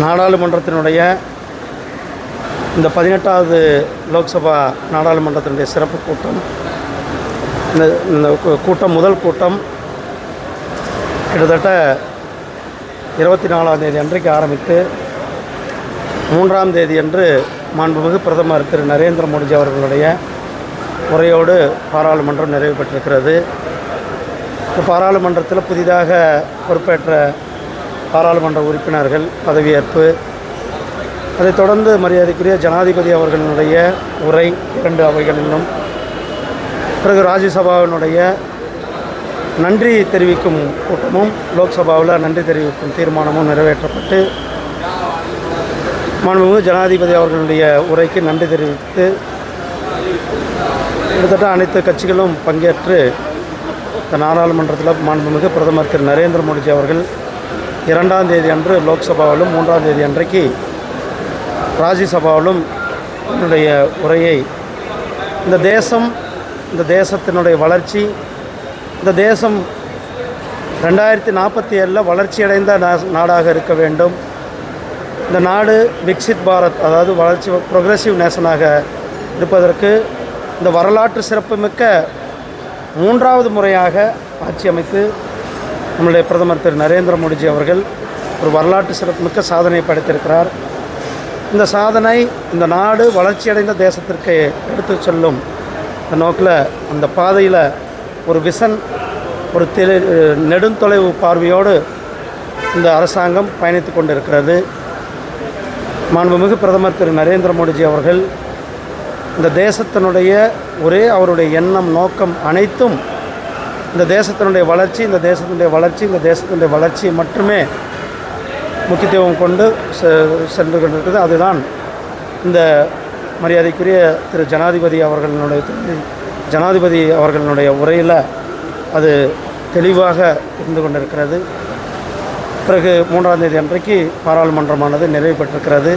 நாடாளுமன்றத்தினுடைய இந்த 18வது லோக்சபா நாடாளுமன்றத்தினுடைய சிறப்பு கூட்டம், இந்த கூட்டம் முதல் கூட்டம் கிட்டத்தட்ட 24ஆம் தேதி அன்றைக்கு ஆரம்பித்து 3ஆம் தேதி அன்று மாண்புமிகு பிரதமர் திரு நரேந்திர மோடிஜி அவர்களுடைய உரையோடு பாராளுமன்றம் நிறைவு பெற்றிருக்கிறது. இந்த பாராளுமன்றத்தில் புதிதாக பொறுப்பேற்ற பாராளுமன்ற உறுப்பினர்கள் பதவியேற்பு, அதைத் தொடர்ந்து மரியாதைக்குரிய ஜனாதிபதி அவர்களுடைய உரை 2 அவைகளிலும், பிறகு ராஜ்யசபாவினுடைய நன்றி தெரிவிக்கும் கூட்டமும், லோக்சபாவில் நன்றி தெரிவிக்கும் தீர்மானமும் நிறைவேற்றப்பட்டு மாண்புமிகு ஜனாதிபதி அவர்களுடைய உரைக்கு நன்றி தெரிவித்து கிட்டத்தட்ட அனைத்து கட்சிகளும் பங்கேற்று இந்த நாடாளுமன்றத்தில் மாண்புமிகு பிரதமர் திரு நரேந்திர மோடிஜி அவர்கள் 2ஆம் தேதி அன்று லோக்சபாவிலும் 3ஆம் தேதி அன்றைக்கு ராஜ்யசபாவிலும் என்னுடைய உரையை இந்த தேசத்தினுடைய வளர்ச்சி, இந்த தேசம் 2047 வளர்ச்சியடைந்த நாடாக இருக்க வேண்டும், இந்த நாடு விக்சித் பாரத், அதாவது வளர்ச்சி ப்ரொக்ரெசிவ் நேஷனாக இருப்பதற்கு இந்த வரலாற்று சிறப்புமிக்க 3வது முறையாக ஆட்சி அமைத்து நம்முடைய பிரதமர் திரு நரேந்திர மோடிஜி அவர்கள் ஒரு வரலாற்று சிறப்புமிக்க சாதனை படைத்திருக்கிறார். இந்த சாதனை இந்த நாடு வளர்ச்சியடைந்த தேசத்திற்கு எடுத்து செல்லும் இந்த நோக்கில், அந்த பாதையில் ஒரு விசன், ஒரு நெடுந்தொலைவு பார்வையோடு இந்த அரசாங்கம் பயணித்து கொண்டிருக்கிறது. மாண்புமிகு பிரதமர் திரு நரேந்திர மோடிஜி அவர்கள் இந்த தேசத்தினுடைய அவருடைய எண்ணம், நோக்கம் அனைத்தும் இந்த தேசத்தினுடைய வளர்ச்சியை மட்டுமே முக்கியத்துவம் கொண்டு சென்று கொண்டிருக்கிறது. அதுதான் இந்த மரியாதைக்குரிய திரு ஜனாதிபதி அவர்களுடைய உரையில் அது தெளிவாக இருந்து கொண்டிருக்கிறது. பிறகு 3ஆம் தேதி அன்றைக்கு பாராளுமன்றமானது நிறைவு பெற்றிருக்கிறது.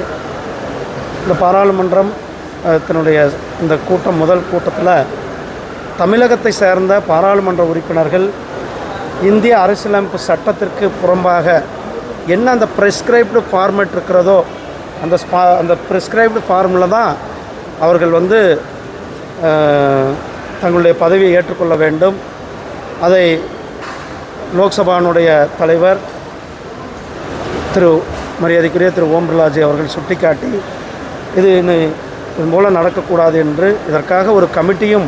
இந்த பாராளுமன்றத்தினுடைய இந்த கூட்டம் முதல் கூட்டத்தில் தமிழகத்தை சேர்ந்த பாராளுமன்ற உறுப்பினர்கள் இந்திய அரசியலமைப்பு சட்டத்திற்கு புறம்பாக என்ன அந்த ப்ரெஸ்கிரைப்டு ஃபார்மேட் இருக்கிறதோ அந்த ப்ரெஸ்கிரைப்டு ஃபார்மில் தான் அவர்கள் தங்களுடைய பதவியை ஏற்றுக்கொள்ள வேண்டும். அதை லோக்சபானுடைய தலைவர் மரியாதைக்குரிய திரு ஓம் பிர்லாஜி அவர்கள் சுட்டிக்காட்டி, இதன் மூலம் நடக்கக்கூடாது என்று இதற்காக ஒரு கமிட்டியும்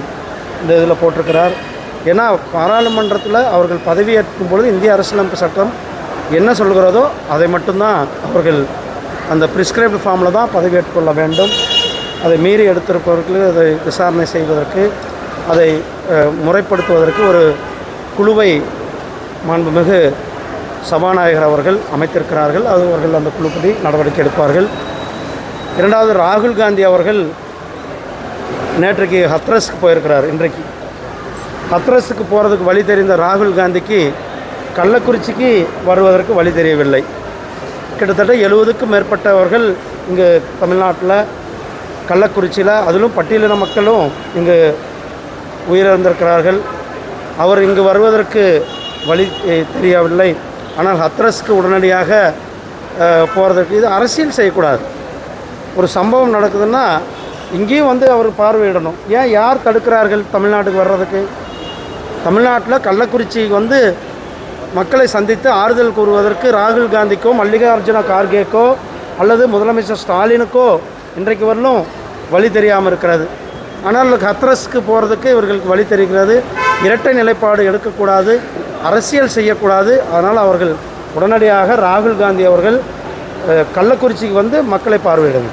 இந்த இதில் போட்டிருக்கிறார். ஏன்னா பாராளுமன்றத்தில் அவர்கள் பதவியேற்கும் பொழுது இந்திய அரசியலமைப்பு சட்டம் என்ன சொல்கிறதோ அதை மட்டும்தான் அவர்கள் அந்த ப்ரிஸ்கிரைப்டு ஃபார்மில் தான் பதவியேற்றுக்கொள்ள வேண்டும். அதை மீறி எடுத்திருப்பவர்களுக்கு அதை விசாரணை செய்வதற்கு, அதை முறைப்படுத்துவதற்கு ஒரு குழுவை மாண்புமிகு சபாநாயகர் அவர்கள் அமைத்திருக்கிறார்கள். அவர்கள் அந்த குழுப்படி நடவடிக்கை எடுப்பார்கள். 2வது, ராகுல் காந்தி அவர்கள் நேற்றைக்கு ஹத்ரஸ்க்கு போயிருக்கிறார். இன்றைக்கு ஹத்ரஸுக்கு போகிறதுக்கு வழி தெரிந்த ராகுல் காந்திக்கு கள்ளக்குறிச்சிக்கு வருவதற்கு வழி தெரியவில்லை. கிட்டத்தட்ட 70க்கும் மேற்பட்டவர்கள் இங்கு தமிழ்நாட்டில் கள்ளக்குறிச்சியில், அதிலும் பட்டியலின மக்களும் இங்கு உயிரிழந்திருக்கிறார்கள். அவர் இங்கு வருவதற்கு வழி தெரியவில்லை. ஆனால் ஹத்ரஸ்க்கு உடனடியாக போகிறதுக்கு, இது அரசியல் செய்யக்கூடாது. ஒரு சம்பவம் நடக்குதுன்னா இங்கேயும் அவர் பார்வையிடணும். ஏன் யார் தடுக்கிறார்கள் தமிழ்நாட்டுக்கு வர்றதுக்கு? தமிழ்நாட்டில் கள்ளக்குறிச்சிக்கு மக்களை சந்தித்து ஆறுதல் கூறுவதற்கு ராகுல் காந்திக்கோ மல்லிகார்ஜுன கார்கேக்கோ அல்லது முதலமைச்சர் ஸ்டாலினுக்கோ இன்றைக்கு வரலும் வழி தெரியாமல் இருக்கிறது. ஆனால் ஹத்ரஸ்க்கு போகிறதுக்கு இவர்களுக்கு வழி தெரிகிறது. இரட்டை நிலைப்பாடு எடுக்கக்கூடாது, அரசியல் செய்யக்கூடாது. அதனால் அவர்கள் உடனடியாக ராகுல் காந்தி அவர்கள் கள்ளக்குறிச்சிக்கு மக்களை பார்வையிடுங்க.